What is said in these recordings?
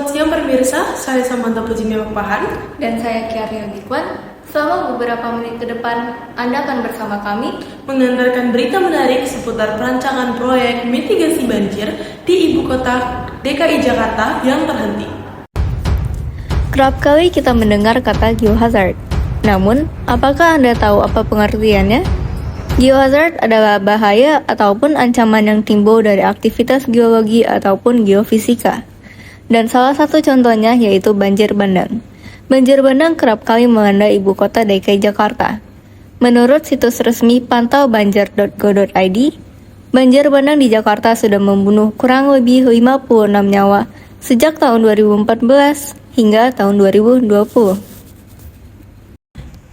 Selamat siang pemirsa, saya Samantha Pujimi Pakpahan. Dan saya Kiarya Gikwan. Selama beberapa menit ke depan, Anda akan bersama kami mengantarkan berita menarik seputar perancangan proyek mitigasi banjir di ibu kota DKI Jakarta yang terhenti. Kerap kali kita mendengar kata geohazard. Namun, apakah Anda tahu apa pengertiannya? Geohazard adalah bahaya ataupun ancaman yang timbul dari aktivitas geologi ataupun geofisika. Dan salah satu contohnya yaitu banjir bandang. Banjir bandang kerap kali melanda ibu kota DKI Jakarta. Menurut situs resmi pantaubanjir.go.id, banjir bandang di Jakarta sudah membunuh kurang lebih 56 nyawa sejak tahun 2014 hingga tahun 2020.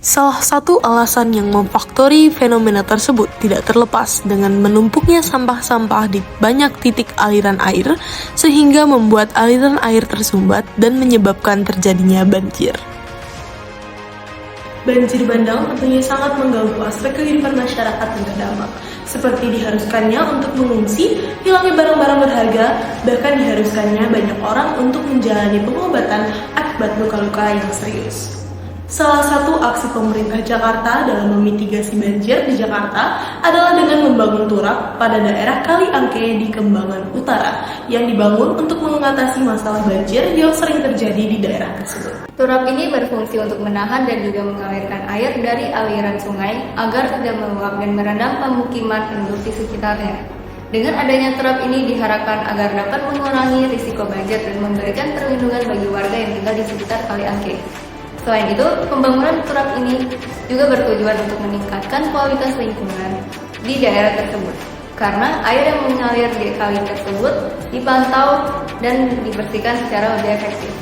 Salah satu alasan yang memfaktori fenomena tersebut tidak terlepas dengan menumpuknya sampah-sampah di banyak titik aliran air sehingga membuat aliran air tersumbat dan menyebabkan terjadinya banjir. Banjir bandang tentunya sangat mengganggu aspek kehidupan masyarakat yang terdampak, seperti diharuskannya untuk mengungsi, hilangnya barang-barang berharga, bahkan diharuskannya banyak orang untuk menjalani pengobatan akibat luka-luka yang serius. Salah satu aksi pemerintah Jakarta dalam memitigasi banjir di Jakarta adalah dengan membangun turap pada daerah Kali Angke di Kembangan Utara yang dibangun untuk mengatasi masalah banjir yang sering terjadi di daerah tersebut. Turap ini berfungsi untuk menahan dan juga mengalirkan air dari aliran sungai agar tidak meluap dan merendam pemukiman penduduk di sekitarnya. Dengan adanya turap ini diharapkan agar dapat mengurangi risiko banjir dan memberikan perlindungan bagi warga yang tinggal di sekitar Kali Angke. Selain itu, pembangunan turap ini juga bertujuan untuk meningkatkan kualitas lingkungan di daerah tersebut. Karena air yang mengalir di kali tersebut dipantau dan dibersihkan secara lebih efektif.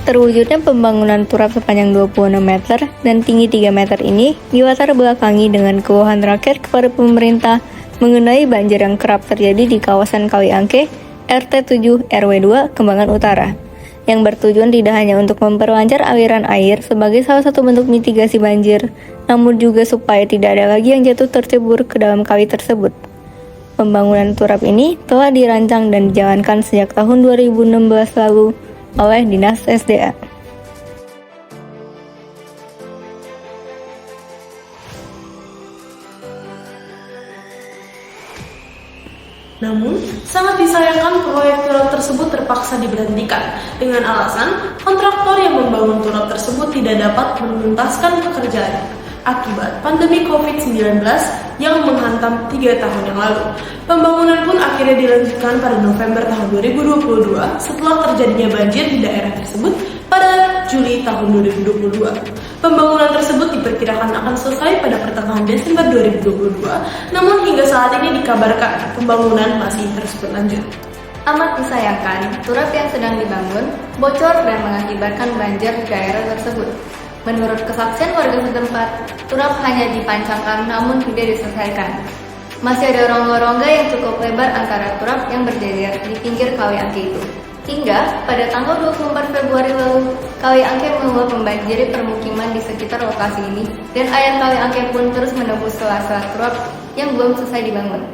Terwujudnya pembangunan turap sepanjang 26 meter dan tinggi 3 meter ini dilatar belakangi dengan keluhan rakyat kepada pemerintah mengenai banjir yang kerap terjadi di kawasan Kali Angke, RT 7 RW 2 Kembangan Utara, yang bertujuan tidak hanya untuk memperlancar aliran air sebagai salah satu bentuk mitigasi banjir, namun juga supaya tidak ada lagi yang jatuh tercebur ke dalam kali tersebut. Pembangunan turap ini telah dirancang dan dijalankan sejak tahun 2016 lalu oleh Dinas SDA. Namun, sangat disayangkan proyek turap tersebut terpaksa diberhentikan dengan alasan kontraktor yang membangun turap tersebut tidak dapat menuntaskan pekerjaannya akibat pandemi COVID-19 yang menghantam 3 tahun yang lalu. Pembangunan pun akhirnya dilanjutkan pada November tahun 2022 setelah terjadinya banjir di daerah tersebut pada Juli tahun 2022. Pembangunan tersebut diperkirakan akan selesai pada pertengahan Desember 2022, namun hingga saat ini dikabarkan pembangunan masih terus berlanjut. Amat disayangkan, turap yang sedang dibangun bocor dan mengakibatkan banjir di daerah tersebut. Menurut kesaksian warga setempat, turap hanya dipancangkan namun tidak diselesaikan. Masih ada rongga-rongga yang cukup lebar antara turap yang berjejer di pinggir Kali Angke itu. Hingga pada tanggal 24 Februari lalu, Kali Angke meluap membanjiri permukiman di sekitar lokasi ini dan air Kali Angke pun terus menembus sela-sela turap yang belum selesai dibangun.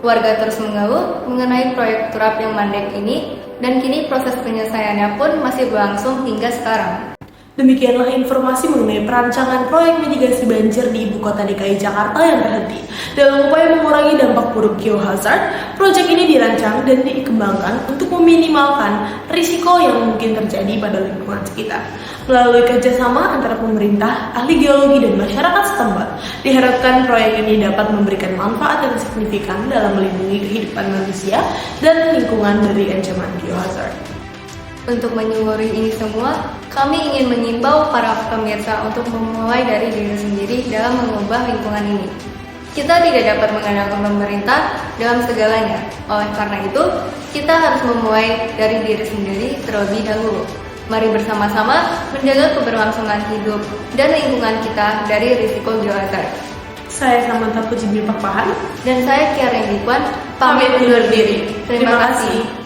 Warga terus mengeluh mengenai proyek turap yang mandek ini dan kini proses penyelesaiannya pun masih berlangsung hingga sekarang. Demikianlah informasi mengenai perancangan proyek mitigasi banjir di ibu kota DKI Jakarta yang terhenti. Dalam upaya mengurangi dampak buruk geohazard, proyek ini dirancang dan dikembangkan untuk meminimalkan risiko yang mungkin terjadi pada lingkungan sekitar. Melalui kerjasama antara pemerintah, ahli geologi, dan masyarakat setempat, diharapkan proyek ini dapat memberikan manfaat yang signifikan dalam melindungi kehidupan manusia dan lingkungan dari ancaman geohazard. Untuk menyuruh ini semua, kami ingin mengimbau para pemirsa untuk memulai dari diri sendiri dalam mengubah lingkungan ini. Kita tidak dapat mengandalkan pemerintah dalam segalanya. Oleh karena itu, kita harus memulai dari diri sendiri terlebih dahulu. Mari bersama-sama menjaga keberlangsungan hidup dan lingkungan kita dari risiko geohazard. Saya Samantha Pujimi Pakpahan dan saya Kiarya Gikwan, pamit undur diri. Terima kasih.